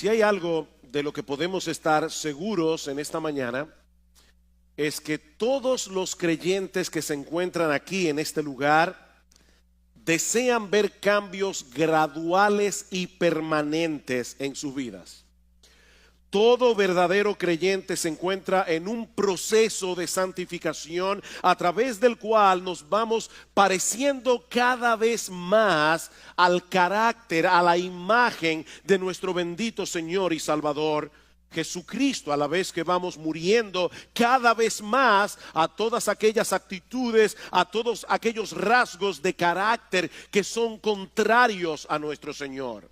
Si hay algo de lo que podemos estar seguros en esta mañana, es que todos los creyentes que se encuentran aquí en este lugar desean ver cambios graduales y permanentes en sus vidas. Todo verdadero creyente se encuentra en un proceso de santificación a través del cual nos vamos pareciendo cada vez más al carácter, a la imagen de nuestro bendito Señor y Salvador Jesucristo, a la vez que vamos muriendo cada vez más a todas aquellas actitudes, a todos aquellos rasgos de carácter que son contrarios a nuestro Señor.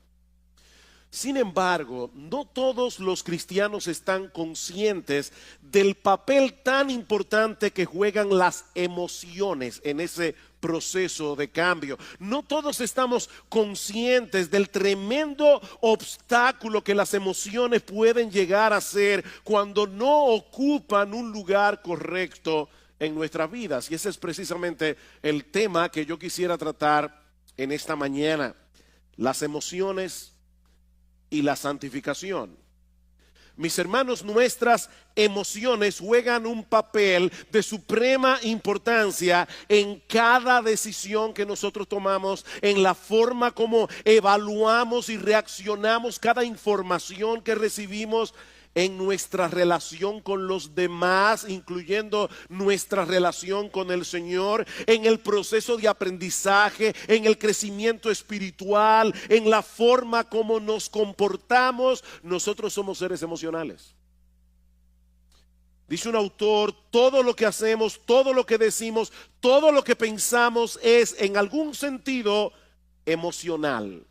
Sin embargo, no todos los cristianos están conscientes del papel tan importante que juegan las emociones en ese proceso de cambio. No todos estamos conscientes del tremendo obstáculo que las emociones pueden llegar a ser cuando no ocupan un lugar correcto en nuestras vidas. Y ese es precisamente el tema que yo quisiera tratar en esta mañana: las emociones y la santificación. Mis hermanos, nuestras emociones juegan un papel de suprema importancia en cada decisión que nosotros tomamos, en la forma como evaluamos y reaccionamos cada información que recibimos, en nuestra relación con los demás, incluyendo nuestra relación con el Señor, en el proceso de aprendizaje, en el crecimiento espiritual, en la forma como nos comportamos. Nosotros somos seres emocionales. Dice un autor: todo lo que hacemos, todo lo que decimos, todo lo que pensamos es en algún sentido emocional.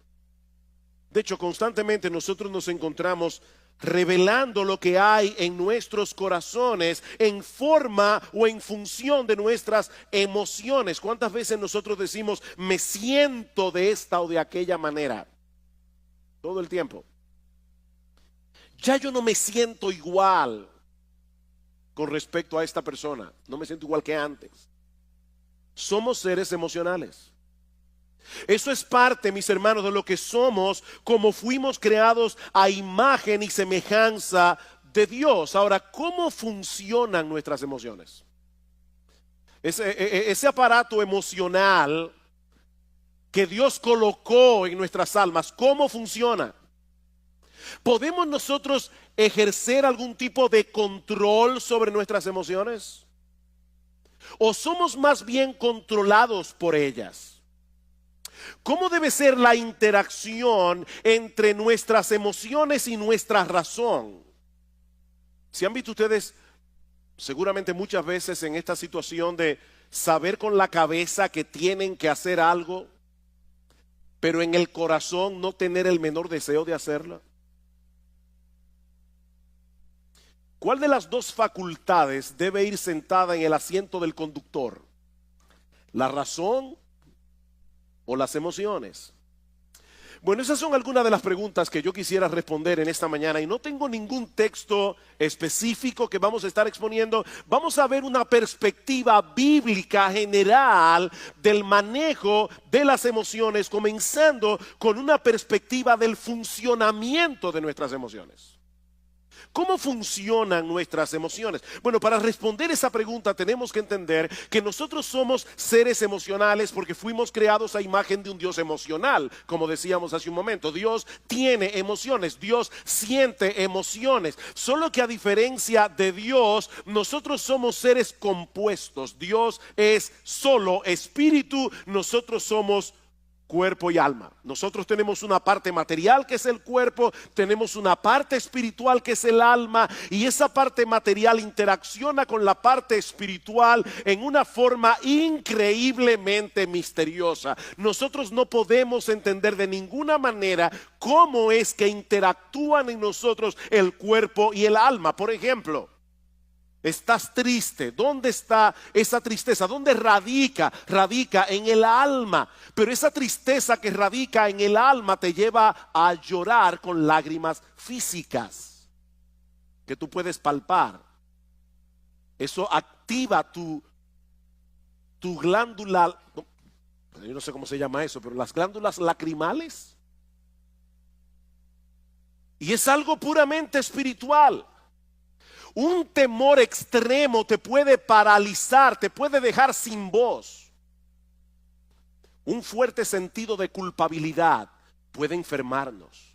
De hecho, constantemente nosotros nos encontramos revelando lo que hay en nuestros corazones en forma o en función de nuestras emociones. ¿Cuántas veces nosotros decimos me siento de esta o de aquella manera? Todo el tiempo. Ya yo no me siento igual con respecto a esta persona. No me siento igual que antes. Somos seres emocionales. Eso es parte, mis hermanos, de lo que somos, como fuimos creados a imagen y semejanza de Dios. Ahora, ¿cómo funcionan nuestras emociones? Ese aparato emocional que Dios colocó en nuestras almas, ¿cómo funciona? ¿Podemos nosotros ejercer algún tipo de control sobre nuestras emociones? ¿O somos más bien controlados por ellas? ¿Cómo debe ser la interacción entre nuestras emociones y nuestra razón? Si han visto ustedes seguramente muchas veces en esta situación de saber con la cabeza que tienen que hacer algo, pero en el corazón no tener el menor deseo de hacerlo. ¿Cuál de las dos facultades debe ir sentada en el asiento del conductor? ¿La razón o las emociones? Bueno, esas son algunas de las preguntas que yo quisiera responder en esta mañana, y no tengo ningún texto específico que vamos a estar exponiendo. Vamos a ver una perspectiva bíblica general del manejo de las emociones, comenzando con una perspectiva del funcionamiento de nuestras emociones. ¿Cómo funcionan nuestras emociones? Bueno, para responder esa pregunta tenemos que entender que nosotros somos seres emocionales porque fuimos creados a imagen de un Dios emocional. Como decíamos hace un momento, Dios tiene emociones, Dios siente emociones. Solo que a diferencia de Dios, nosotros somos seres compuestos. Dios es solo espíritu, nosotros somos cuerpo y alma. Nosotros tenemos una parte material que es el cuerpo, tenemos una parte espiritual que es el alma, y esa parte material interacciona con la parte espiritual en una forma increíblemente misteriosa. Nosotros no podemos entender de ninguna manera cómo es que interactúan en nosotros el cuerpo y el alma. Por ejemplo, estás triste. ¿Dónde está esa tristeza? ¿Dónde radica? Radica en el alma. Pero esa tristeza que radica en el alma te lleva a llorar con lágrimas físicas que tú puedes palpar. Eso activa tu glándula, yo no sé cómo se llama eso, pero las glándulas lacrimales. Y es algo puramente espiritual. Un temor extremo te puede paralizar, te puede dejar sin voz. Un fuerte sentido de culpabilidad puede enfermarnos.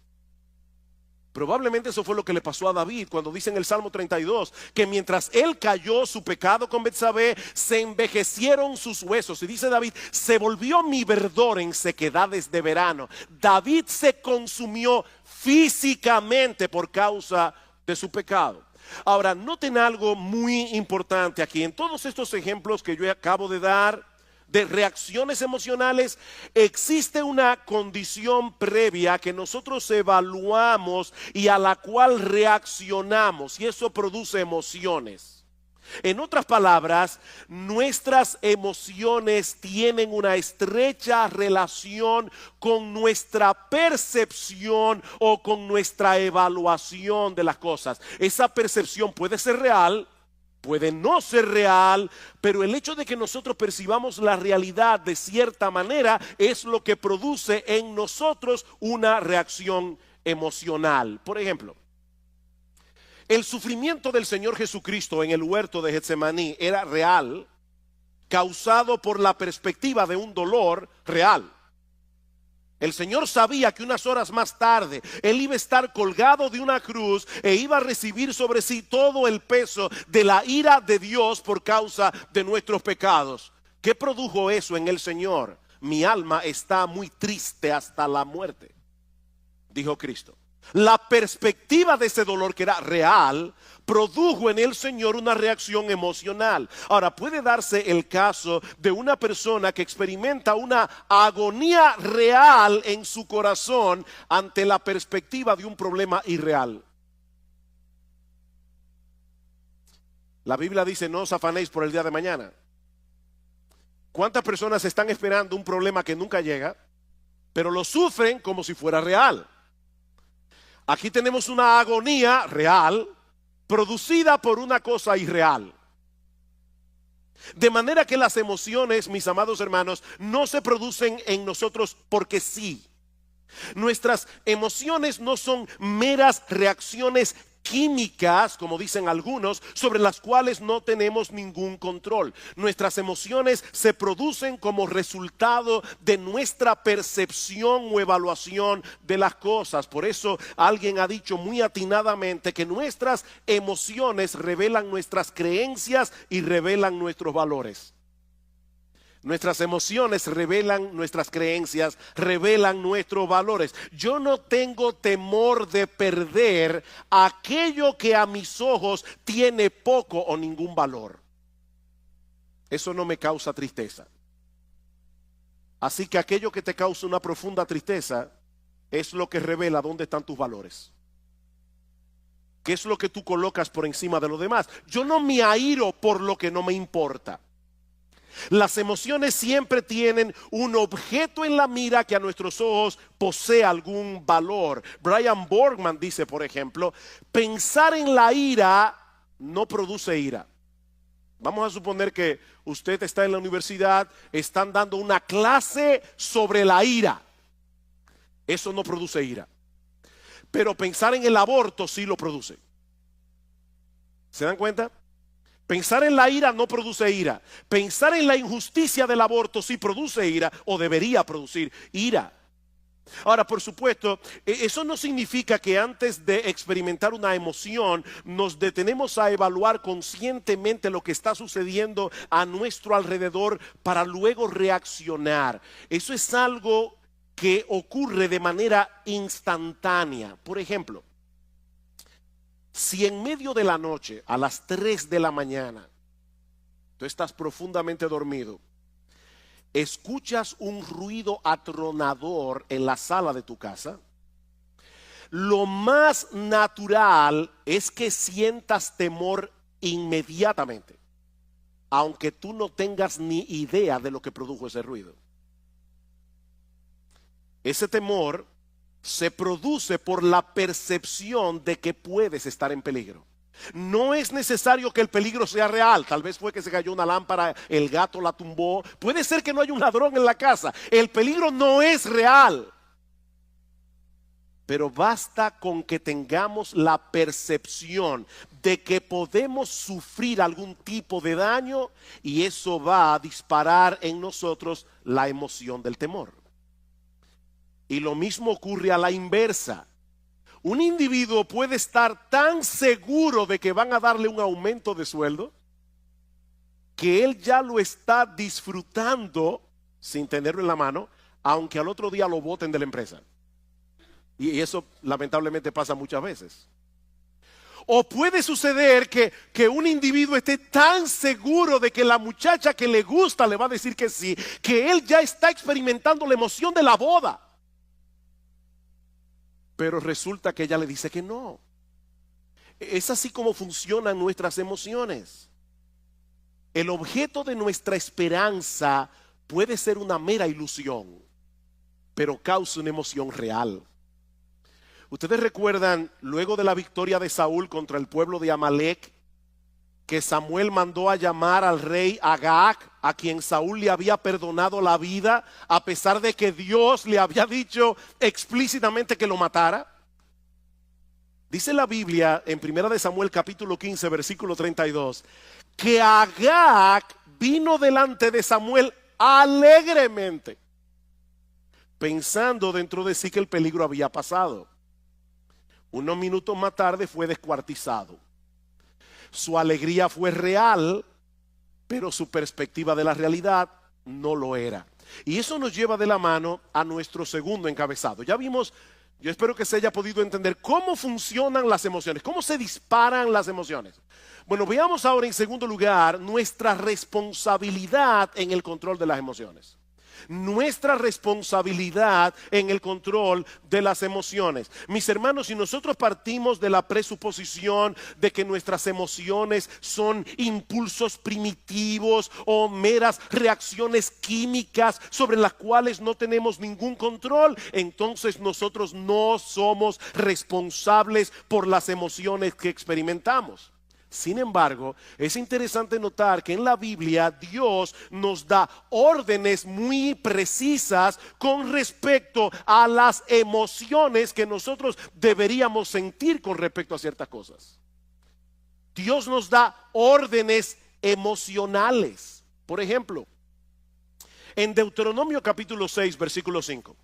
Probablemente eso fue lo que le pasó a David cuando dice en el Salmo 32 que mientras él cayó su pecado con Betsabé, se envejecieron sus huesos. Y dice David, se volvió mi verdor en sequedades de verano. David se consumió físicamente por causa de su pecado. Ahora, noten algo muy importante aquí. En todos estos ejemplos que yo acabo de dar, de reacciones emocionales, existe una condición previa que nosotros evaluamos y a la cual reaccionamos, y eso produce emociones. En otras palabras, nuestras emociones tienen una estrecha relación con nuestra percepción o con nuestra evaluación de las cosas. Esa percepción puede ser real, puede no ser real, pero el hecho de que nosotros percibamos la realidad de cierta manera es lo que produce en nosotros una reacción emocional. Por ejemplo, el sufrimiento del Señor Jesucristo en el huerto de Getsemaní era real, causado por la perspectiva de un dolor real. El Señor sabía que unas horas más tarde Él iba a estar colgado de una cruz e iba a recibir sobre sí todo el peso de la ira de Dios por causa de nuestros pecados. ¿Qué produjo eso en el Señor? Mi alma está muy triste hasta la muerte, dijo Cristo. La perspectiva de ese dolor, que era real, produjo en el Señor una reacción emocional. Ahora, puede darse el caso de una persona que experimenta una agonía real en su corazón ante la perspectiva de un problema irreal. La Biblia dice, no os afanéis por el día de mañana. ¿Cuántas personas están esperando un problema que nunca llega, pero lo sufren como si fuera real? Aquí tenemos una agonía real producida por una cosa irreal. De manera que las emociones, mis amados hermanos, no se producen en nosotros porque sí. Nuestras emociones no son meras reacciones químicas, como dicen algunos, sobre las cuales no tenemos ningún control. Nuestras emociones se producen como resultado de nuestra percepción o evaluación de las cosas. Por eso alguien ha dicho muy atinadamente que nuestras emociones revelan nuestras creencias y revelan nuestros valores. Nuestras emociones revelan nuestras creencias, revelan nuestros valores. Yo no tengo temor de perder aquello que a mis ojos tiene poco o ningún valor. Eso no me causa tristeza. Así que aquello que te causa una profunda tristeza es lo que revela dónde están tus valores. ¿Qué es lo que tú colocas por encima de lo demás? Yo no me airo por lo que no me importa. Las emociones siempre tienen un objeto en la mira que a nuestros ojos posee algún valor. Brian Borgman dice, por ejemplo, pensar en la ira no produce ira. Vamos a suponer que usted está en la universidad, están dando una clase sobre la ira. Eso no produce ira. Pero pensar en el aborto sí lo produce. ¿Se dan cuenta? Pensar en la ira no produce ira. Pensar en la injusticia del aborto sí produce ira, o debería producir ira. Ahora, por supuesto, eso no significa que antes de experimentar una emoción nos detenemos a evaluar conscientemente lo que está sucediendo a nuestro alrededor para luego reaccionar. Eso es algo que ocurre de manera instantánea. Por ejemplo, si en medio de la noche, a las 3 de la mañana, tú estás profundamente dormido, escuchas un ruido atronador en la sala de tu casa, lo más natural es que sientas temor inmediatamente, aunque tú no tengas ni idea de lo que produjo ese ruido. Ese temor se produce por la percepción de que puedes estar en peligro. No es necesario que el peligro sea real. Tal vez fue que se cayó una lámpara, el gato la tumbó. Puede ser que no haya un ladrón en la casa. El peligro no es real. Pero basta con que tengamos la percepción de que podemos sufrir algún tipo de daño y eso va a disparar en nosotros la emoción del temor. Y lo mismo ocurre a la inversa. Un individuo puede estar tan seguro de que van a darle un aumento de sueldo que él ya lo está disfrutando sin tenerlo en la mano, aunque al otro día lo boten de la empresa. Y eso lamentablemente pasa muchas veces. O puede suceder que un individuo esté tan seguro de que la muchacha que le gusta le va a decir que sí, que él ya está experimentando la emoción de la boda. Pero resulta que ella le dice que no. Es así como funcionan nuestras emociones. El objeto de nuestra esperanza puede ser una mera ilusión, pero causa una emoción real. Ustedes recuerdan, luego de la victoria de Saúl contra el pueblo de Amalek, que Samuel mandó a llamar al rey Agag, a quien Saúl le había perdonado la vida, a pesar de que Dios le había dicho explícitamente que lo matara. Dice la Biblia en 1 Samuel capítulo 15 versículo 32, que Agag vino delante de Samuel alegremente, pensando dentro de sí que el peligro había pasado. Unos minutos más tarde fue descuartizado. Su alegría fue real, pero su perspectiva de la realidad no lo era. Y eso nos lleva de la mano a nuestro segundo encabezado. Ya vimos, yo espero que se haya podido entender cómo funcionan las emociones, cómo se disparan las emociones. Bueno, veamos ahora en segundo lugar nuestra responsabilidad en el control de las emociones. Nuestra responsabilidad en el control de las emociones. Mis hermanos, si nosotros partimos de la presuposición de que nuestras emociones son impulsos primitivos o meras reacciones químicas sobre las cuales no tenemos ningún control, entonces nosotros no somos responsables por las emociones que experimentamos. Sin embargo, es interesante notar que en la Biblia Dios nos da órdenes muy precisas con respecto a las emociones que nosotros deberíamos sentir con respecto a ciertas cosas. Dios nos da órdenes emocionales. Por ejemplo, en Deuteronomio capítulo 6, versículo 5.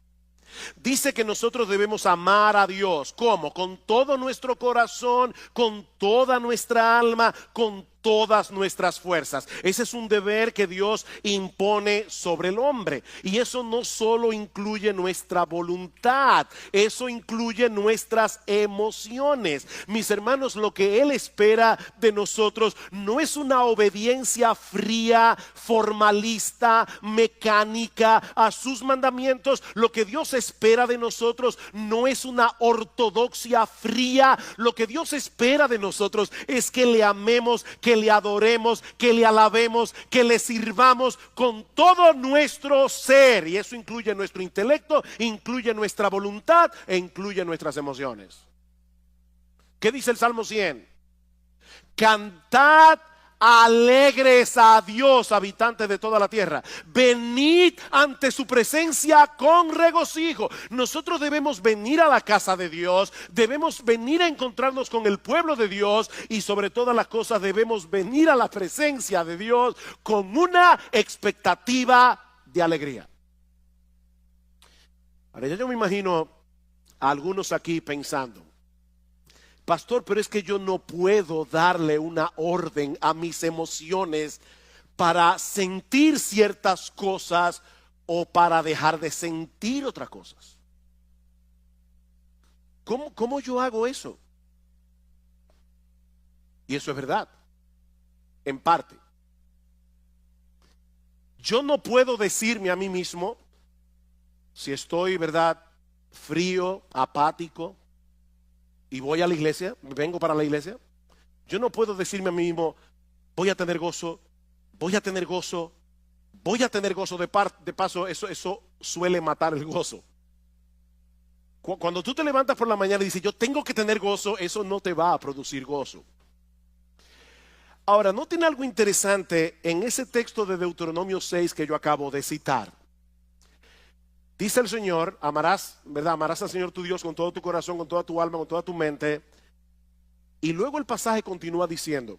Dice que nosotros debemos amar a Dios. ¿Cómo? Con todo nuestro corazón, con toda nuestra alma, con todas nuestras fuerzas. Ese es un deber que Dios impone sobre el hombre. Y eso no solo incluye nuestra voluntad, eso incluye nuestras emociones. Mis hermanos, lo que Él espera de nosotros no es una obediencia fría, formalista, mecánica a sus mandamientos. Lo que Dios espera de nosotros no es una ortodoxia fría. Lo que Dios espera de nosotros es que le amemos, que le adoremos, que le alabemos, que le sirvamos con todo nuestro ser. Y eso incluye nuestro intelecto, incluye nuestra voluntad e incluye nuestras emociones. ¿Qué dice el Salmo 100? Cantad alegres a Dios, habitantes de toda la tierra. Venid ante su presencia con regocijo. Nosotros debemos venir a la casa de Dios, debemos venir a encontrarnos con el pueblo de Dios y sobre todas las cosas debemos venir a la presencia de Dios con una expectativa de alegría. Ahora yo me imagino a algunos aquí pensando: pastor, pero es que yo no puedo darle una orden a mis emociones para sentir ciertas cosas o para dejar de sentir otras cosas. ¿Cómo yo hago eso? Y eso es verdad, en parte. Yo no puedo decirme a mí mismo, si estoy, ¿verdad?, frío, apático, y voy a la iglesia, vengo para la iglesia, yo no puedo decirme a mí mismo: voy a tener gozo, voy a tener gozo, voy a tener gozo. De paso, eso suele matar el gozo. Cuando tú te levantas por la mañana y dices yo tengo que tener gozo, eso no te va a producir gozo. Ahora, noten algo interesante en ese texto de Deuteronomio 6 que yo acabo de citar. Dice el Señor, amarás, ¿verdad? Amarás al Señor tu Dios con todo tu corazón, con toda tu alma, con toda tu mente. Y luego el pasaje continúa diciendo,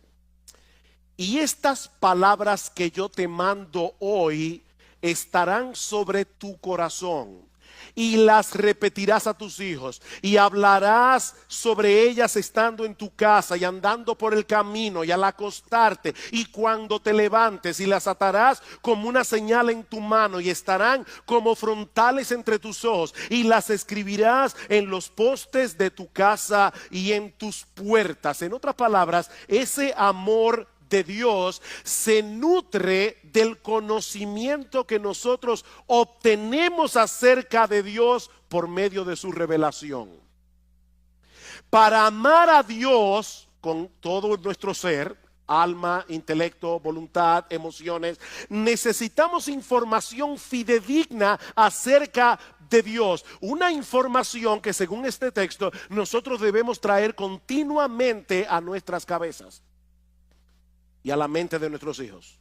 y estas palabras que yo te mando hoy estarán sobre tu corazón, y las repetirás a tus hijos, y hablarás sobre ellas estando en tu casa y andando por el camino y al acostarte y cuando te levantes, y las atarás como una señal en tu mano y estarán como frontales entre tus ojos, y las escribirás en los postes de tu casa y en tus puertas. En otras palabras, ese amor de Dios se nutre del conocimiento que nosotros obtenemos acerca de Dios por medio de su revelación. Para amar a Dios con todo nuestro ser, alma, intelecto, voluntad, emociones, necesitamos información fidedigna acerca de Dios. Una información que, según este texto, nosotros debemos traer continuamente a nuestras cabezas y a la mente de nuestros hijos.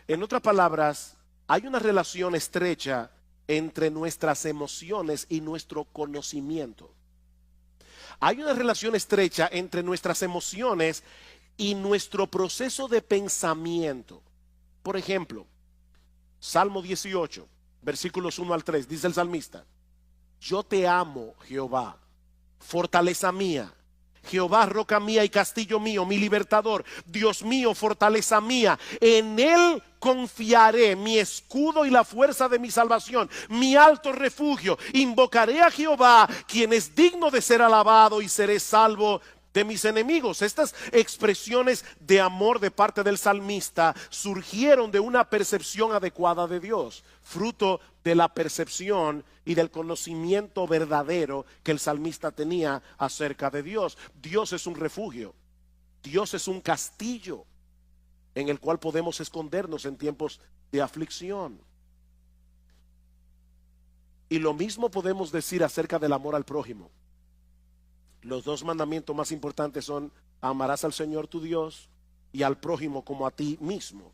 En otras palabras, hay una relación estrecha entre nuestras emociones y nuestro conocimiento. Hay una relación estrecha entre nuestras emociones y nuestro proceso de pensamiento. Por ejemplo, Salmo 18, versículos 1 al 3, dice el salmista: yo te amo, Jehová, fortaleza mía. Jehová, roca mía y castillo mío, mi libertador, Dios mío, fortaleza mía, en él confiaré, mi escudo y la fuerza de mi salvación, mi alto refugio. Invocaré a Jehová, quien es digno de ser alabado, y seré salvo de mis enemigos. Estas expresiones de amor de parte del salmista surgieron de una percepción adecuada de Dios, fruto de la percepción y del conocimiento verdadero que el salmista tenía acerca de Dios. Dios es un refugio, Dios es un castillo en el cual podemos escondernos en tiempos de aflicción. Y lo mismo podemos decir acerca del amor al prójimo. Los dos mandamientos más importantes son: amarás al Señor tu Dios y al prójimo como a ti mismo.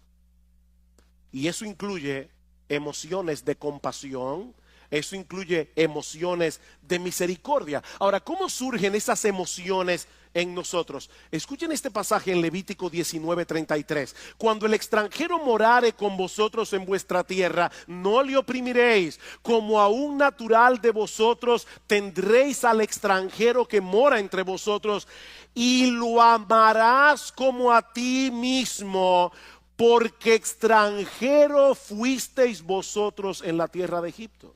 Y eso incluye emociones de compasión, eso incluye emociones de misericordia. Ahora, ¿cómo surgen esas emociones en nosotros? Escuchen este pasaje en Levítico 19:33. Cuando el extranjero morare con vosotros en vuestra tierra, no le oprimiréis. Como a un natural de vosotros tendréis al extranjero que mora entre vosotros, y lo amarás como a ti mismo, porque extranjero fuisteis vosotros en la tierra de Egipto.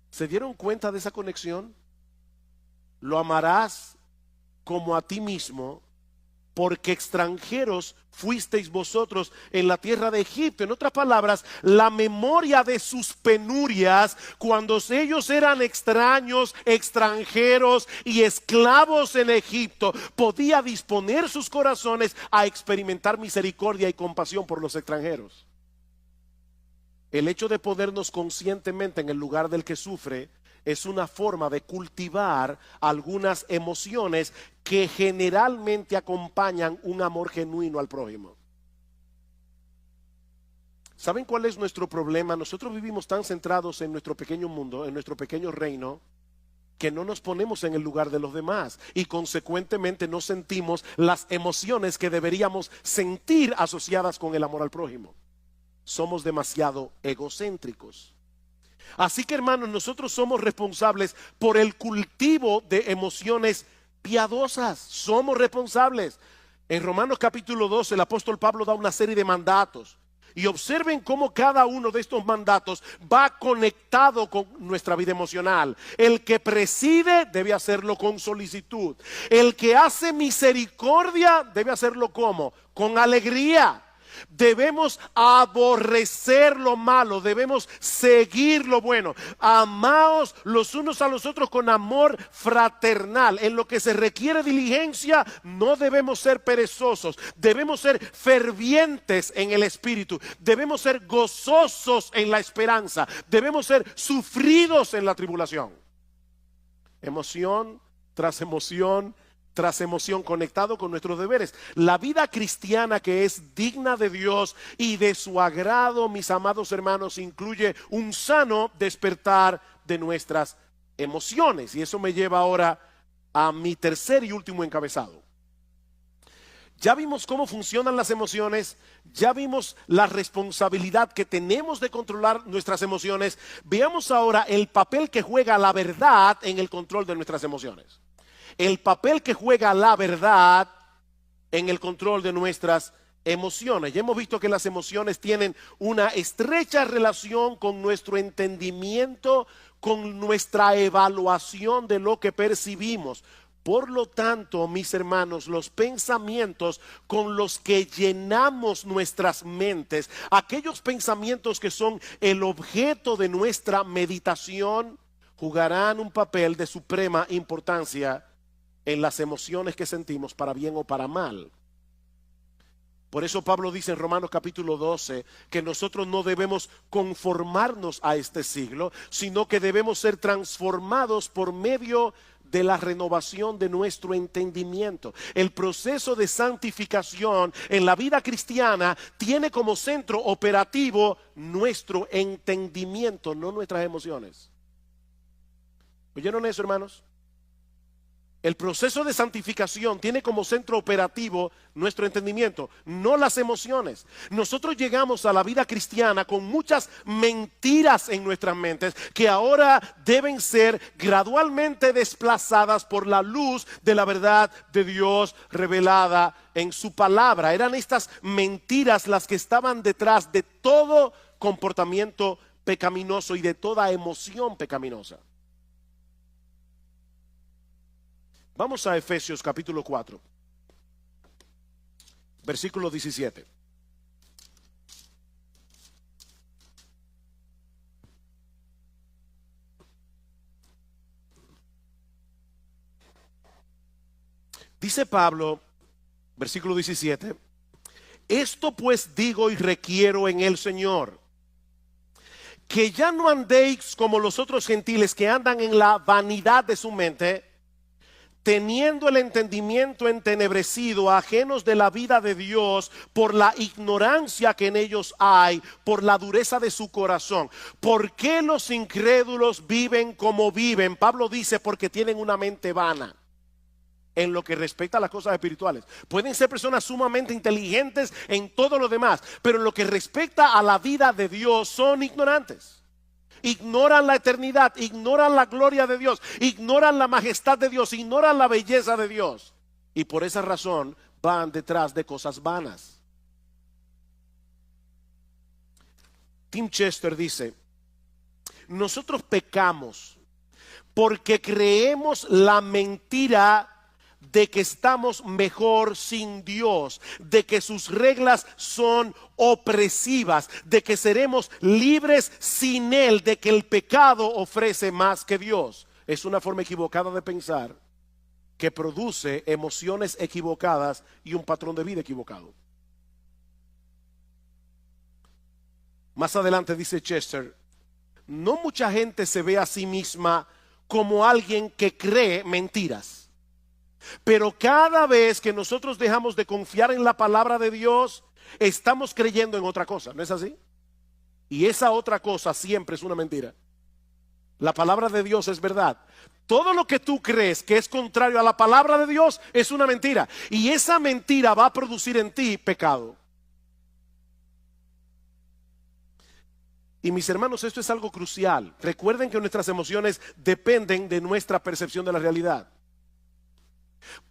¿Se dieron cuenta de esa conexión? Lo amarás como a ti mismo, porque extranjeros fuisteis vosotros en la tierra de Egipto. En otras palabras, la memoria de sus penurias, cuando ellos eran extraños, extranjeros y esclavos en Egipto, podía disponer sus corazones a experimentar misericordia y compasión por los extranjeros. El hecho de ponernos conscientemente en el lugar del que sufre es una forma de cultivar algunas emociones que generalmente acompañan un amor genuino al prójimo. ¿Saben cuál es nuestro problema? Nosotros vivimos tan centrados en nuestro pequeño mundo, en nuestro pequeño reino, que no nos ponemos en el lugar de los demás y consecuentemente no sentimos las emociones que deberíamos sentir asociadas con el amor al prójimo. Somos demasiado egocéntricos. Así que, hermanos, nosotros somos responsables por el cultivo de emociones piadosas. Somos responsables. En Romanos capítulo 12 el apóstol Pablo da una serie de mandatos. Y observen cómo cada uno de estos mandatos va conectado con nuestra vida emocional. El que preside debe hacerlo con solicitud. El que hace misericordia debe hacerlo ¿cómo? Con alegría. Debemos aborrecer lo malo, debemos seguir lo bueno. Amaos los unos a los otros con amor fraternal. En lo que se requiere diligencia, no debemos ser perezosos. Debemos ser fervientes en el espíritu. Debemos ser gozosos en la esperanza. Debemos ser sufridos en la tribulación. Emoción tras emoción tras emoción, conectado con nuestros deberes. La vida cristiana que es digna de Dios y de su agrado, mis amados hermanos, incluye un sano despertar de nuestras emociones. Y eso me lleva ahora a mi tercer y último encabezado. Ya vimos cómo funcionan las emociones, ya vimos la responsabilidad que tenemos de controlar nuestras emociones. Veamos ahora el papel que juega la verdad en el control de nuestras emociones. El papel que juega la verdad en el control de nuestras emociones. Ya hemos visto que las emociones tienen una estrecha relación con nuestro entendimiento, con nuestra evaluación de lo que percibimos. Por lo tanto, mis hermanos, los pensamientos con los que llenamos nuestras mentes, aquellos pensamientos que son el objeto de nuestra meditación, jugarán un papel de suprema importancia en las emociones que sentimos, para bien o para mal. Por eso Pablo dice en Romanos capítulo 12 que nosotros no debemos conformarnos a este siglo, sino que debemos ser transformados por medio de la renovación de nuestro entendimiento. El proceso de santificación en la vida cristiana tiene como centro operativo nuestro entendimiento, no nuestras emociones. ¿Oyeron eso, hermanos? El proceso de santificación tiene como centro operativo nuestro entendimiento, no las emociones. Nosotros llegamos a la vida cristiana con muchas mentiras en nuestras mentes que ahora deben ser gradualmente desplazadas por la luz de la verdad de Dios revelada en su palabra. Eran estas mentiras las que estaban detrás de todo comportamiento pecaminoso y de toda emoción pecaminosa. Vamos a Efesios capítulo 4, versículo 17. Dice Pablo, versículo 17, esto pues digo y requiero en el Señor, que ya no andéis como los otros gentiles que andan en la vanidad de su mente, teniendo el entendimiento entenebrecido, ajenos de la vida de Dios por la ignorancia que en ellos hay, por la dureza de su corazón. ¿Por qué los incrédulos viven como viven? Pablo dice, porque tienen una mente vana en lo que respecta a las cosas espirituales. Pueden ser personas sumamente inteligentes en todo lo demás, pero en lo que respecta a la vida de Dios son ignorantes. Ignoran la eternidad, ignoran la gloria de Dios, ignoran la majestad de Dios, ignoran la belleza de Dios. Y por esa razón van detrás de cosas vanas. Tim Chester dice, nosotros pecamos porque creemos la mentira de que estamos mejor sin Dios, de que sus reglas son opresivas, de que seremos libres sin Él, de que el pecado ofrece más que Dios. Es una forma equivocada de pensar que produce emociones equivocadas y un patrón de vida equivocado. Más adelante dice Chester, no mucha gente se ve a sí misma como alguien que cree mentiras. Pero cada vez que nosotros dejamos de confiar en la palabra de Dios, estamos creyendo en otra cosa, ¿no es así? Y esa otra cosa siempre es una mentira. La palabra de Dios es verdad. Todo lo que tú crees que es contrario a la palabra de Dios es una mentira. Y esa mentira va a producir en ti pecado. Y mis hermanos, esto es algo crucial. Recuerden que nuestras emociones dependen de nuestra percepción de la realidad.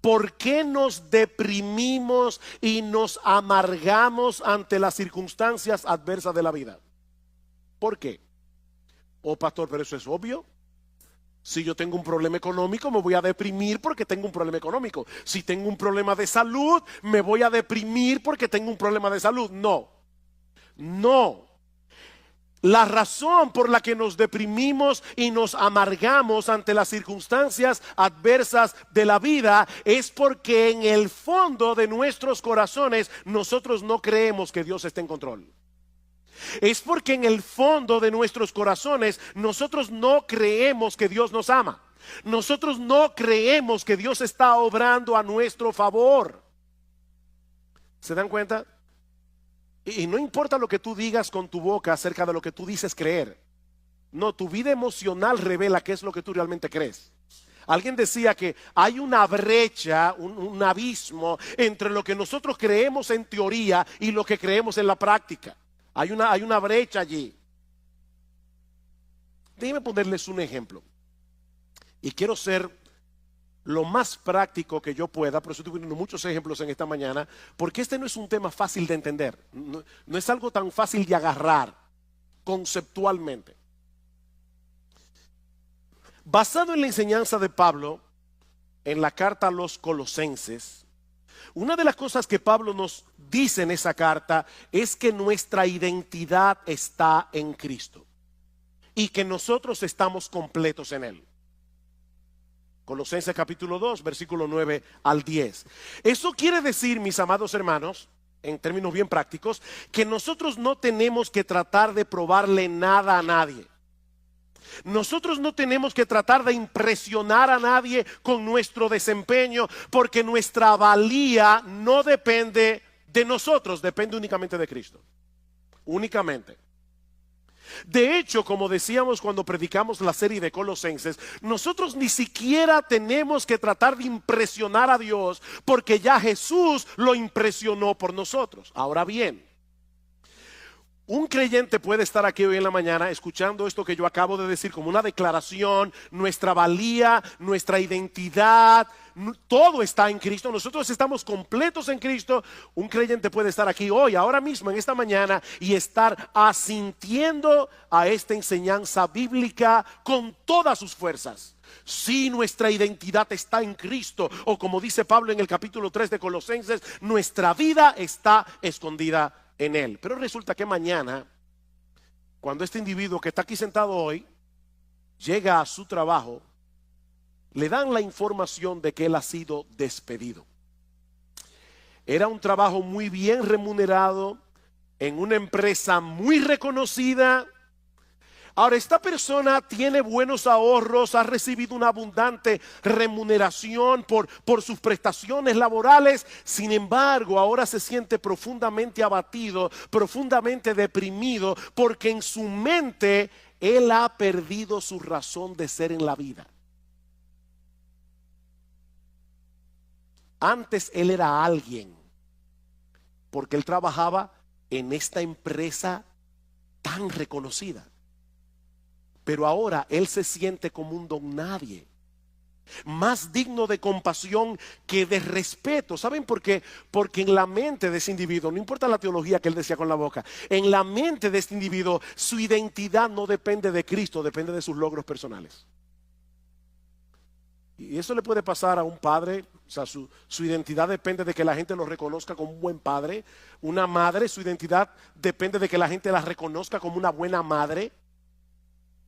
¿Por qué nos deprimimos y nos amargamos ante las circunstancias adversas de la vida? ¿Por qué? Oh, pastor, pero eso es obvio. Si yo tengo un problema económico, me voy a deprimir porque tengo un problema económico. Si tengo un problema de salud, me voy a deprimir porque tengo un problema de salud. No, no. La razón por la que nos deprimimos y nos amargamos ante las circunstancias adversas de la vida es porque en el fondo de nuestros corazones nosotros no creemos que Dios esté en control. Es porque en el fondo de nuestros corazones nosotros no creemos que Dios nos ama. Nosotros no creemos que Dios está obrando a nuestro favor. ¿Se dan cuenta? Y no importa lo que tú digas con tu boca acerca de lo que tú dices creer. No, tu vida emocional revela qué es lo que tú realmente crees. Alguien decía que hay una brecha, un abismo entre lo que nosotros creemos en teoría y lo que creemos en la práctica. Hay una brecha allí. Déjenme ponerles un ejemplo. Y quiero ser lo más práctico que yo pueda, por eso estoy poniendo muchos ejemplos en esta mañana, porque este no es un tema fácil de entender. No es algo tan fácil de agarrar conceptualmente. Basado en la enseñanza de Pablo en la carta a los Colosenses, una de las cosas que Pablo nos dice en esa carta es que nuestra identidad está en Cristo y que nosotros estamos completos en Él. Colosenses capítulo 2, versículo 9 al 10. Eso quiere decir, mis amados hermanos, en términos bien prácticos, que nosotros no tenemos que tratar de probarle nada a nadie. Nosotros no tenemos que tratar de impresionar a nadie con nuestro desempeño, porque nuestra valía no depende de nosotros, depende únicamente de Cristo. Únicamente. De hecho, como decíamos cuando predicamos la serie de Colosenses, nosotros ni siquiera tenemos que tratar de impresionar a Dios, porque ya Jesús lo impresionó por nosotros. Ahora bien, un creyente puede estar aquí hoy en la mañana escuchando esto que yo acabo de decir como una declaración, nuestra valía, nuestra identidad, todo está en Cristo, nosotros estamos completos en Cristo. Un creyente puede estar aquí hoy, ahora mismo, en esta mañana, y estar asintiendo a esta enseñanza bíblica con todas sus fuerzas. Si nuestra identidad está en Cristo, o como dice Pablo en el capítulo 3 de Colosenses, nuestra vida está escondida en Él. Pero resulta que mañana, cuando este individuo que está aquí sentado hoy llega a su trabajo, le dan la información de que él ha sido despedido. Era un trabajo muy bien remunerado en una empresa muy reconocida. Ahora, esta persona tiene buenos ahorros, ha recibido una abundante remuneración por sus prestaciones laborales. Sin embargo, ahora se siente profundamente abatido, profundamente deprimido, porque en su mente él ha perdido su razón de ser en la vida. Antes él era alguien, porque él trabajaba en esta empresa tan reconocida. Pero ahora él se siente como un don nadie, más digno de compasión que de respeto. ¿Saben por qué? Porque en la mente de ese individuo, no importa la teología que él decía con la boca, en la mente de este individuo su identidad no depende de Cristo, depende de sus logros personales. Y eso le puede pasar a un padre. O sea, su identidad depende de que la gente lo reconozca como un buen padre. Una madre, su identidad depende de que la gente la reconozca como una buena madre.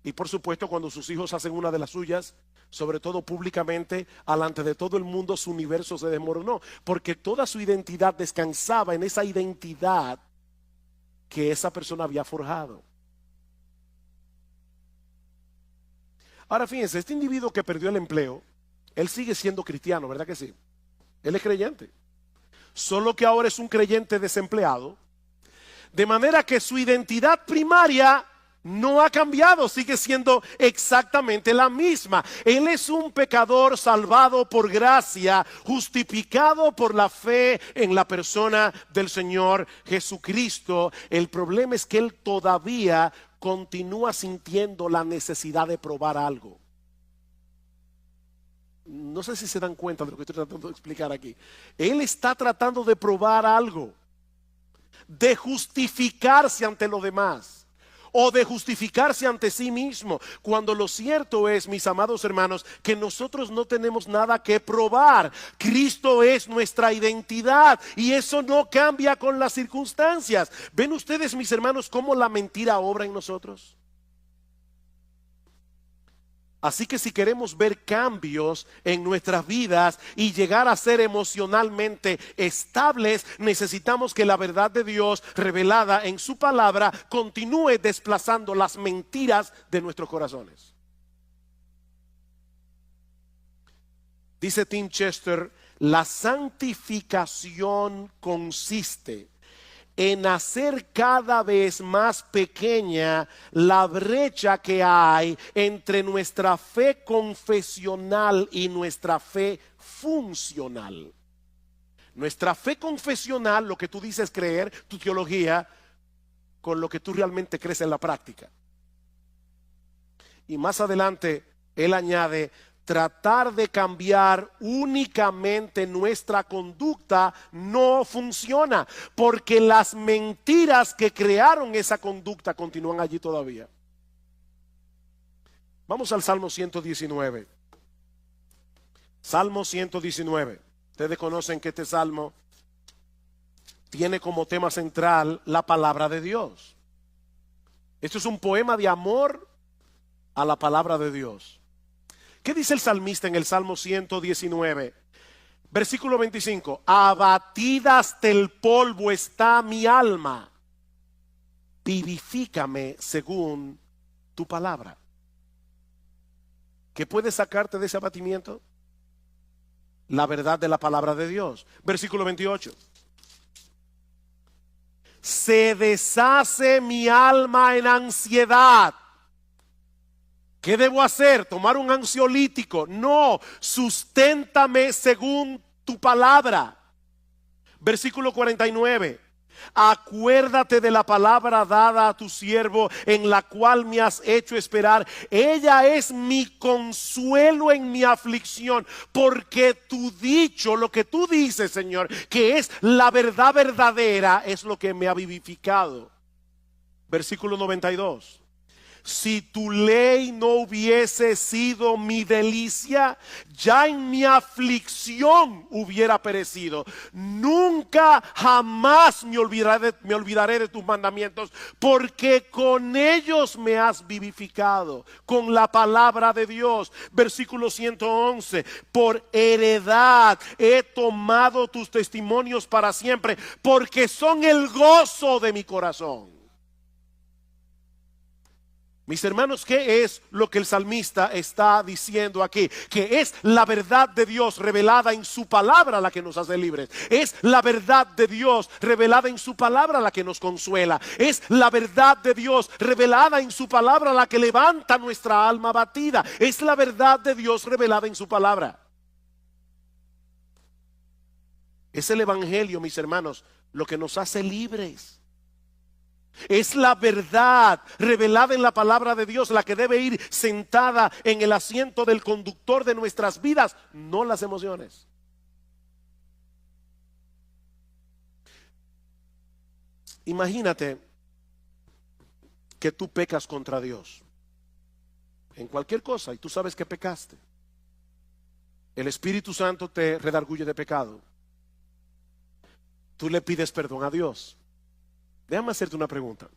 Y por supuesto, cuando sus hijos hacen una de las suyas, sobre todo públicamente, delante de todo el mundo, su universo se desmoronó, porque toda su identidad descansaba en esa identidad que esa persona había forjado. Ahora fíjense, este individuo que perdió el empleo, él sigue siendo cristiano, ¿verdad que sí? Él es creyente, solo que ahora es un creyente desempleado, de manera que su identidad primaria no ha cambiado, sigue siendo exactamente la misma. Él es un pecador salvado por gracia, justificado por la fe en la persona del Señor Jesucristo. El problema es que él todavía continúa sintiendo la necesidad de probar algo. No sé si se dan cuenta de lo que estoy tratando de explicar aquí. Él está tratando de probar algo, de justificarse ante los demás, o de justificarse ante sí mismo, cuando lo cierto es, mis amados hermanos, que nosotros no tenemos nada que probar. Cristo es nuestra identidad y eso no cambia con las circunstancias. ¿Ven ustedes, mis hermanos, cómo la mentira obra en nosotros? Así que si queremos ver cambios en nuestras vidas y llegar a ser emocionalmente estables, necesitamos que la verdad de Dios revelada en su palabra continúe desplazando las mentiras de nuestros corazones. Dice Tim Chester, la santificación consiste en hacer cada vez más pequeña la brecha que hay entre nuestra fe confesional y nuestra fe funcional. Nuestra fe confesional, lo que tú dices creer, tu teología, con lo que tú realmente crees en la práctica. Y más adelante, él añade, tratar de cambiar únicamente nuestra conducta no funciona, porque las mentiras que crearon esa conducta continúan allí todavía. Vamos al Salmo 119. Salmo 119. Ustedes conocen que este salmo tiene como tema central la palabra de Dios. Esto es un poema de amor a la palabra de Dios. ¿Qué dice el salmista en el Salmo 119? Versículo 25. Abatida hasta el polvo está mi alma. Vivifícame según tu palabra. ¿Qué puede sacarte de ese abatimiento? La verdad de la palabra de Dios. Versículo 28. Se deshace mi alma en ansiedad. ¿Qué debo hacer? ¿Tomar un ansiolítico? No, susténtame según tu palabra. Versículo 49. Acuérdate de la palabra dada a tu siervo, en la cual me has hecho esperar. Ella es mi consuelo en mi aflicción, porque tu dicho, lo que tú dices, Señor, que es la verdad verdadera, es lo que me ha vivificado. Versículo 92. Si tu ley no hubiese sido mi delicia, ya en mi aflicción hubiera perecido. Nunca jamás me olvidaré de tus mandamientos, porque con ellos me has vivificado, con la palabra de Dios. Versículo 111. Por heredad he tomado tus testimonios para siempre, porque son el gozo de mi corazón. Mis hermanos, ¿qué es lo que el salmista está diciendo aquí? Que es la verdad de Dios revelada en su palabra la que nos hace libres. Es la verdad de Dios revelada en su palabra la que nos consuela. Es la verdad de Dios revelada en su palabra la que levanta nuestra alma abatida. Es la verdad de Dios revelada en su palabra. Es el evangelio, mis hermanos, lo que nos hace libres. Es la verdad revelada en la palabra de Dios la que debe ir sentada en el asiento del conductor de nuestras vidas, no las emociones. Imagínate que tú pecas contra Dios en cualquier cosa y tú sabes que pecaste. El Espíritu Santo te redarguye de pecado. Tú le pides perdón a Dios. Déjame hacerte una pregunta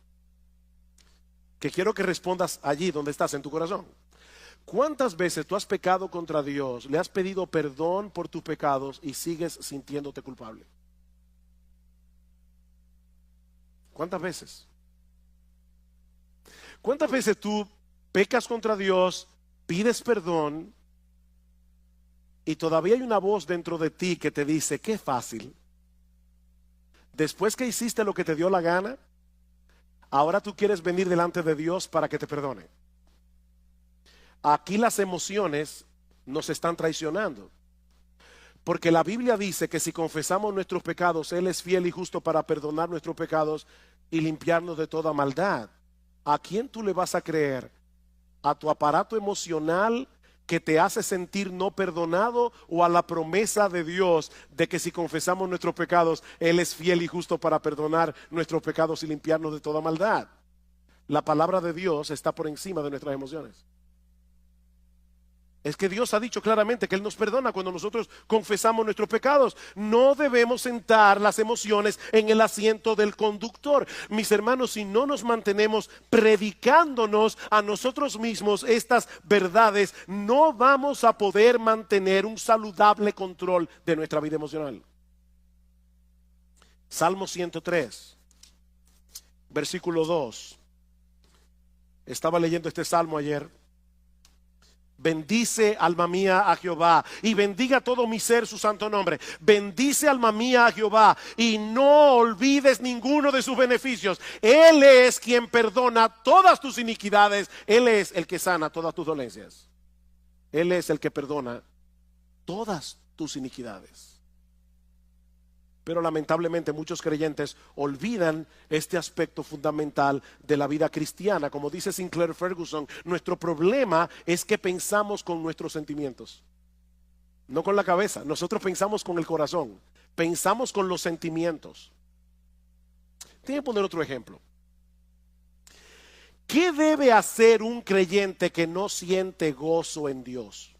que quiero que respondas allí donde estás en tu corazón. ¿Cuántas veces tú has pecado contra Dios, le has pedido perdón por tus pecados y sigues sintiéndote culpable? ¿Cuántas veces? ¿Cuántas veces tú pecas contra Dios, pides perdón y todavía hay una voz dentro de ti que te dice, qué fácil? Después que hiciste lo que te dio la gana, ahora tú quieres venir delante de Dios para que te perdone. Aquí las emociones nos están traicionando. Porque la Biblia dice que si confesamos nuestros pecados, Él es fiel y justo para perdonar nuestros pecados y limpiarnos de toda maldad. ¿A quién tú le vas a creer? ¿A tu aparato emocional que te hace sentir no perdonado o a la promesa de Dios de que si confesamos nuestros pecados, Él es fiel y justo para perdonar nuestros pecados y limpiarnos de toda maldad? La palabra de Dios está por encima de nuestras emociones. Es que Dios ha dicho claramente que Él nos perdona cuando nosotros confesamos nuestros pecados. No debemos sentar las emociones en el asiento del conductor. Mis hermanos, si no nos mantenemos predicándonos a nosotros mismos estas verdades, no vamos a poder mantener un saludable control de nuestra vida emocional. Salmo 103, versículo 2. Estaba leyendo este salmo ayer. Bendice, alma mía, a Jehová, y bendiga todo mi ser su santo nombre. Bendice, alma mía, a Jehová, y no olvides ninguno de sus beneficios. Él es quien perdona todas tus iniquidades. Él es el que sana todas tus dolencias. Él es el que perdona todas tus iniquidades. Pero lamentablemente muchos creyentes olvidan este aspecto fundamental de la vida cristiana. Como dice Sinclair Ferguson, nuestro problema es que pensamos con nuestros sentimientos, no con la cabeza. Nosotros pensamos con el corazón, pensamos con los sentimientos. Tengo que poner otro ejemplo. ¿Qué debe hacer un creyente que no siente gozo en Dios?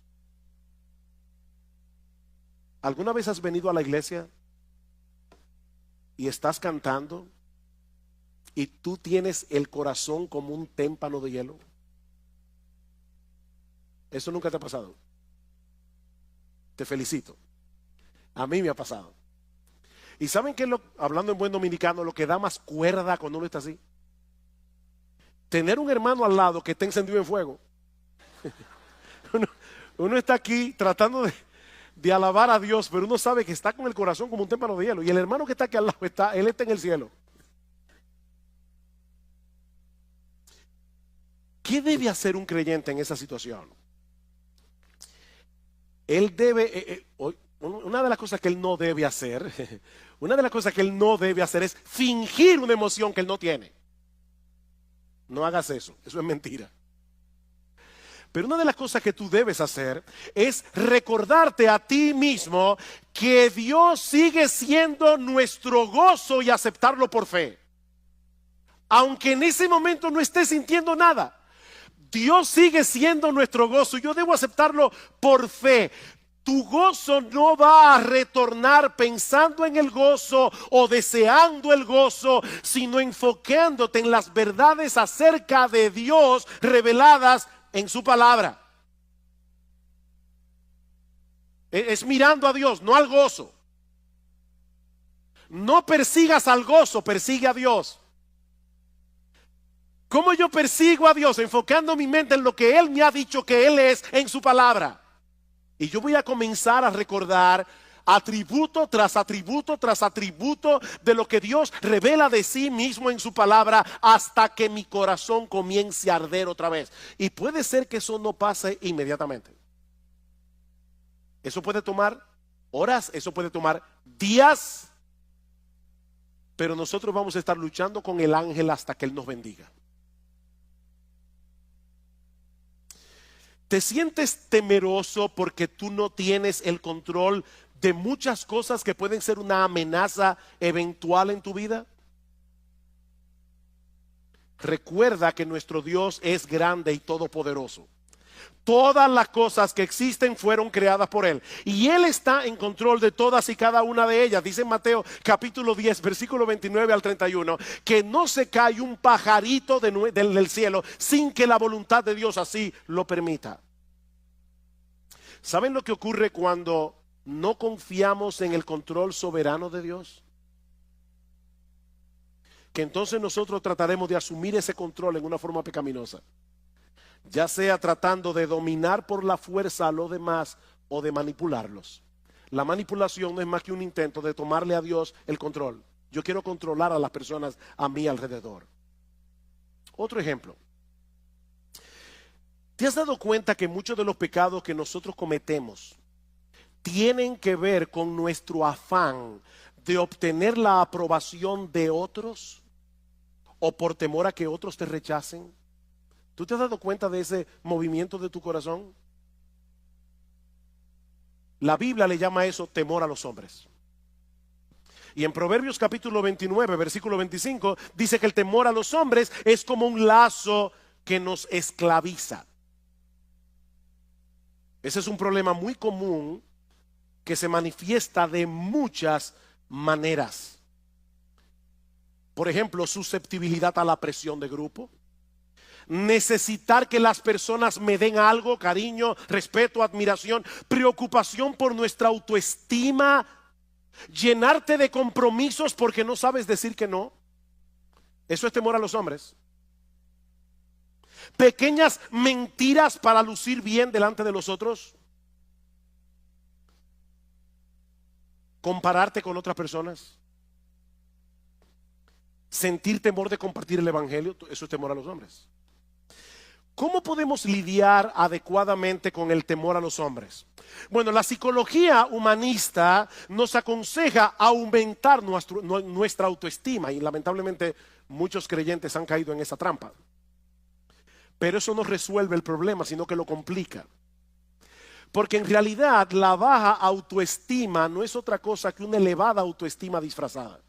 ¿Alguna vez has venido a la iglesia y estás cantando y tú tienes el corazón como un témpano de hielo? Eso nunca te ha pasado. Te felicito. A mí me ha pasado. ¿Y saben qué es hablando en buen dominicano, lo que da más cuerda cuando uno está así? Tener un hermano al lado que está encendido en fuego. Uno está aquí tratando de alabar a Dios, pero uno sabe que está con el corazón como un témpano de hielo. Y el hermano que está aquí al lado, él está en el cielo. ¿Qué debe hacer un creyente en esa situación? Él debe, una de las cosas que él no debe hacer, es fingir una emoción que él no tiene. No hagas eso es mentira. Pero una de las cosas que tú debes hacer es recordarte a ti mismo que Dios sigue siendo nuestro gozo y aceptarlo por fe. Aunque en ese momento no estés sintiendo nada, Dios sigue siendo nuestro gozo. Yo debo aceptarlo por fe. Tu gozo no va a retornar pensando en el gozo o deseando el gozo, sino enfocándote en las verdades acerca de Dios reveladas en su palabra. Es mirando a Dios, no al gozo. No persigas al gozo, persigue a Dios. ¿Cómo yo persigo a Dios? Enfocando mi mente en lo que Él me ha dicho que Él es en su palabra. Y yo voy a comenzar a recordar atributo tras atributo tras atributo de lo que Dios revela de sí mismo en su palabra, hasta que mi corazón comience a arder otra vez. Y puede ser que eso no pase inmediatamente. Eso puede tomar horas, eso puede tomar días, pero nosotros vamos a estar luchando con el ángel hasta que Él nos bendiga. ¿Te sientes temeroso porque tú no tienes el control de muchas cosas que pueden ser una amenaza eventual en tu vida? Recuerda que nuestro Dios es grande y todopoderoso. Todas las cosas que existen fueron creadas por Él, y Él está en control de todas y cada una de ellas. Dice en Mateo capítulo 10 versículo 29 al 31 que no se cae un pajarito del cielo sin que la voluntad de Dios así lo permita. ¿Saben lo que ocurre cuando no confiamos en el control soberano de Dios? Que entonces nosotros trataremos de asumir ese control en una forma pecaminosa, ya sea tratando de dominar por la fuerza a los demás o de manipularlos. La manipulación no es más que un intento de tomarle a Dios el control. Yo quiero controlar a las personas a mi alrededor. Otro ejemplo. ¿Te has dado cuenta que muchos de los pecados que nosotros cometemos tienen que ver con nuestro afán de obtener la aprobación de otros o por temor a que otros te rechacen? ¿Tú te has dado cuenta de ese movimiento de tu corazón? La Biblia le llama a eso temor a los hombres. Y en Proverbios capítulo 29, versículo 25, dice que el temor a los hombres es como un lazo que nos esclaviza. Ese es un problema muy común que se manifiesta de muchas maneras. Por ejemplo, susceptibilidad a la presión de grupo. Necesitar que las personas me den algo, cariño, respeto, admiración, preocupación por nuestra autoestima, llenarte de compromisos porque no sabes decir que no. Eso es temor a los hombres. pequeñas mentiras para lucir bien delante de los otros, compararte con otras personas, sentir temor de compartir el evangelio. Eso es temor a los hombres. ¿Cómo podemos lidiar adecuadamente con el temor a los hombres? Bueno, la psicología humanista nos aconseja aumentar nuestra autoestima, y lamentablemente muchos creyentes han caído en esa trampa. Pero eso no resuelve el problema, sino que lo complica. Porque en realidad la baja autoestima no es otra cosa que una elevada autoestima disfrazada.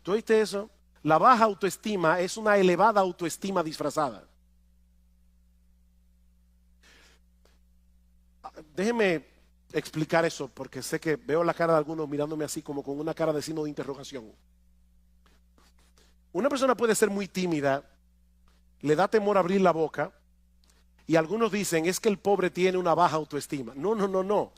¿Tú oíste eso? La baja autoestima es una elevada autoestima disfrazada. Déjeme explicar eso, porque sé que veo la cara de algunos mirándome así como con una cara de signo de interrogación. Una persona puede ser muy tímida, le da temor abrir la boca, y algunos dicen es que el pobre tiene una baja autoestima. No, no, no, no.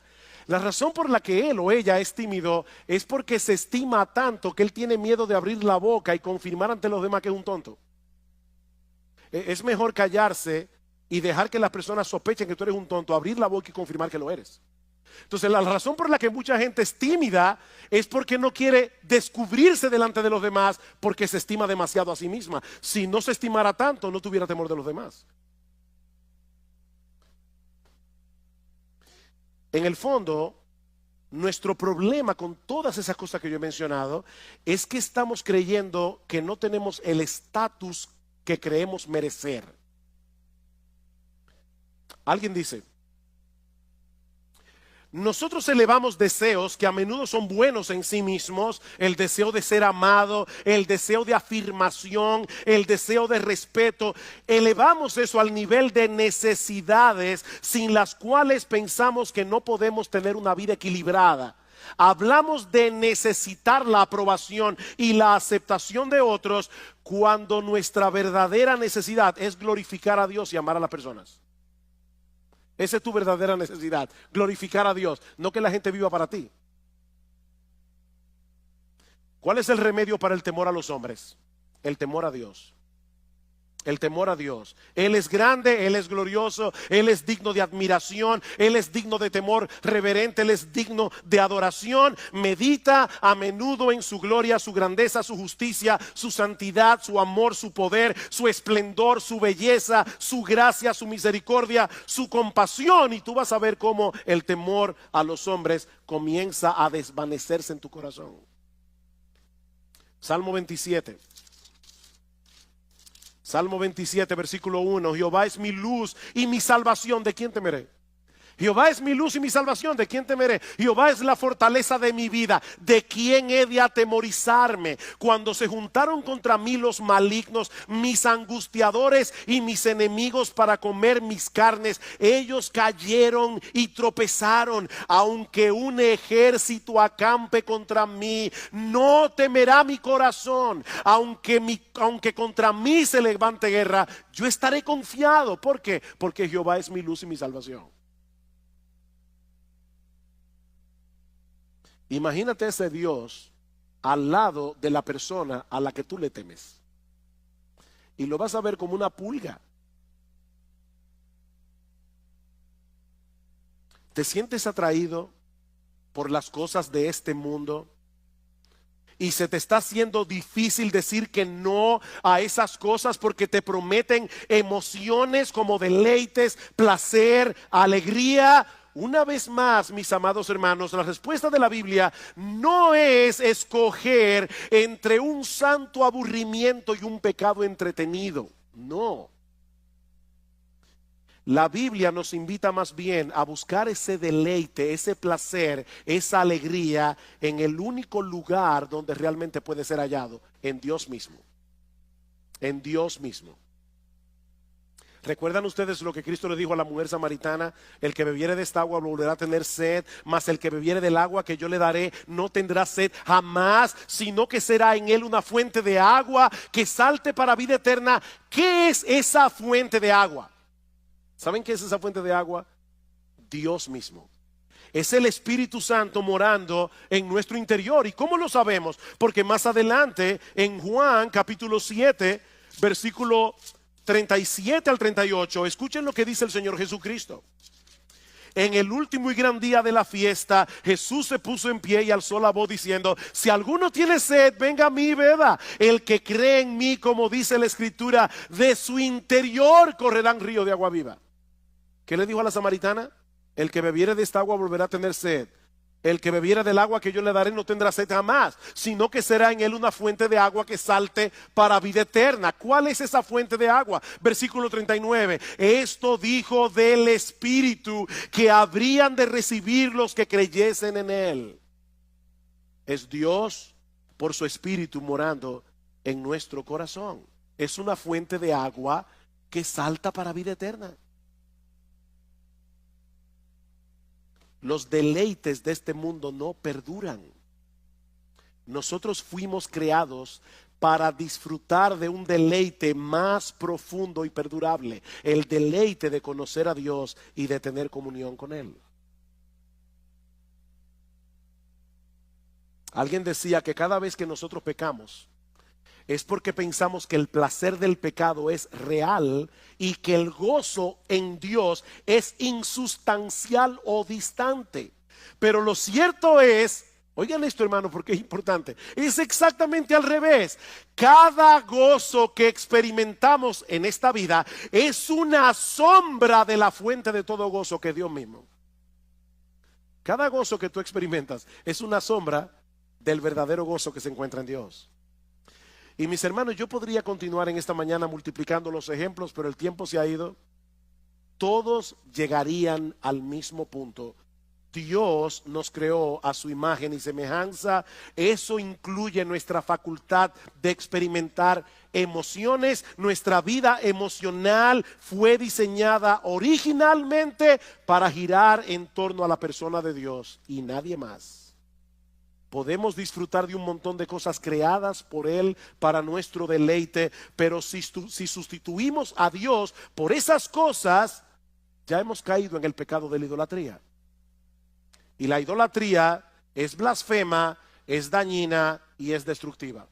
La razón por la que él o ella es tímido es porque se estima tanto que él tiene miedo de abrir la boca y confirmar ante los demás que es un tonto. Es mejor callarse y dejar que las personas sospechen que tú eres un tonto, abrir la boca y confirmar que lo eres. Entonces la razón por la que mucha gente es tímida es porque no quiere descubrirse delante de los demás, porque se estima demasiado a sí misma. Si no se estimara tanto, no tuviera temor de los demás. En el fondo, nuestro problema con todas esas cosas que yo he mencionado es que estamos creyendo que no tenemos el estatus que creemos merecer. Alguien dice, nosotros elevamos deseos que a menudo son buenos en sí mismos: el deseo de ser amado, el deseo de afirmación, el deseo de respeto. Elevamos eso al nivel de necesidades sin las cuales pensamos que no podemos tener una vida equilibrada. Hablamos de necesitar la aprobación y la aceptación de otros cuando nuestra verdadera necesidad es glorificar a Dios y amar a las personas. Esa es tu verdadera necesidad, glorificar a Dios, no que la gente viva para ti. ¿Cuál es el remedio para el temor a los hombres? El temor a Dios. El temor a Dios. Él es grande, Él es glorioso, Él es digno de admiración, Él es digno de temor reverente, Él es digno de adoración. Medita a menudo en su gloria, su grandeza, su justicia, su santidad, su amor, su poder, su esplendor, su belleza, su gracia, su misericordia, su compasión, y tú vas a ver cómo el temor a los hombres comienza a desvanecerse en tu corazón. Salmo 27. Salmo 27, versículo 1. Jehová es mi luz y mi salvación, ¿de quién temeré? Jehová es mi luz y mi salvación, ¿de quién temeré? Jehová es la fortaleza de mi vida, ¿de quién he de atemorizarme? Cuando se juntaron contra mí los malignos, mis angustiadores y mis enemigos para comer mis carnes, ellos cayeron y tropezaron. Aunque un ejército acampe contra mí, no temerá mi corazón. Aunque contra mí se levante guerra, yo estaré confiado. ¿Por qué? Porque Jehová es mi luz y mi salvación. Imagínate ese Dios al lado de la persona a la que tú le temes, y lo vas a ver como una pulga. ¿Te sientes atraído por las cosas de este mundo? Y se te está haciendo difícil decir que no a esas cosas porque te prometen emociones como deleites, placer, alegría. Una vez más, mis amados hermanos, la respuesta de la Biblia no es escoger entre un santo aburrimiento y un pecado entretenido. No. La Biblia nos invita más bien a buscar ese deleite, ese placer, esa alegría en el único lugar donde realmente puede ser hallado: en Dios mismo. En Dios mismo. ¿Recuerdan ustedes lo que Cristo le dijo a la mujer samaritana? El que bebiere de esta agua volverá a tener sed, mas el que bebiere del agua que yo le daré no tendrá sed jamás, sino que será en él una fuente de agua que salte para vida eterna. ¿Qué es esa fuente de agua? ¿Saben qué es esa fuente de agua? Dios mismo. Es el Espíritu Santo morando en nuestro interior. ¿Y cómo lo sabemos? Porque más adelante en Juan capítulo 7, versículo 37 al 38, escuchen lo que dice el Señor Jesucristo. En el último y gran día de la fiesta, Jesús se puso en pie y alzó la voz diciendo: si alguno tiene sed, venga a mí y beba. El que cree en mí, como dice la Escritura, de su interior correrán ríos de agua viva. ¿Qué le dijo a la samaritana? El que bebiere de esta agua volverá a tener sed. El que bebiera del agua que yo le daré no tendrá sed jamás, sino que será en él una fuente de agua que salte para vida eterna. ¿Cuál es esa fuente de agua? Versículo 39. Esto dijo del Espíritu que habrían de recibir los que creyesen en él. Es Dios por su Espíritu morando en nuestro corazón. Es una fuente de agua que salta para vida eterna. Los deleites de este mundo no perduran. Nosotros fuimos creados para disfrutar de un deleite más profundo y perdurable, el deleite de conocer a Dios y de tener comunión con Él. Alguien decía que cada vez que nosotros pecamos es porque pensamos que el placer del pecado es real y que el gozo en Dios es insustancial o distante. Pero lo cierto es, oigan esto, hermano, porque es importante, es exactamente al revés. Cada gozo que experimentamos en esta vida es una sombra de la fuente de todo gozo, que es Dios mismo. Cada gozo que tú experimentas es una sombra del verdadero gozo que se encuentra en Dios. Y mis hermanos, yo podría continuar en esta mañana multiplicando los ejemplos, pero el tiempo se ha ido. Todos llegarían al mismo punto. Dios nos creó a su imagen y semejanza. Eso incluye nuestra facultad de experimentar emociones. Nuestra vida emocional fue diseñada originalmente para girar en torno a la persona de Dios y nadie más. Podemos disfrutar de un montón de cosas creadas por Él para nuestro deleite, pero si sustituimos a Dios por esas cosas, ya hemos caído en el pecado de la idolatría. Y la idolatría es blasfema, es dañina y es destructiva.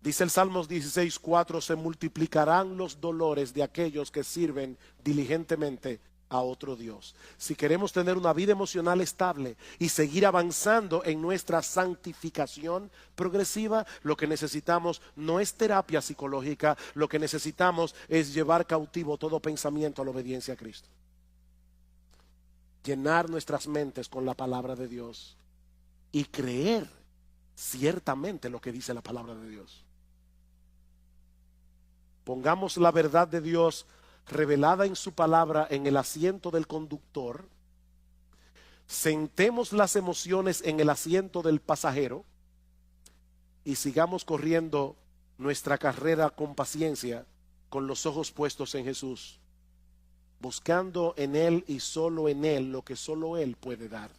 Dice el Salmos 16:4: se multiplicarán los dolores de aquellos que sirven diligentemente a otro Dios. Si queremos tener una vida emocional estable y seguir avanzando en nuestra santificación progresiva, lo que necesitamos no es terapia psicológica, lo que necesitamos es llevar cautivo todo pensamiento a la obediencia a Cristo. Llenar nuestras mentes con la palabra de Dios y creer ciertamente lo que dice la palabra de Dios. Pongamos la verdad de Dios revelada en su palabra en el asiento del conductor. Sentemos las emociones en el asiento del pasajero y sigamos corriendo nuestra carrera con paciencia, con los ojos puestos en Jesús, buscando en Él y solo en Él lo que solo Él puede dar.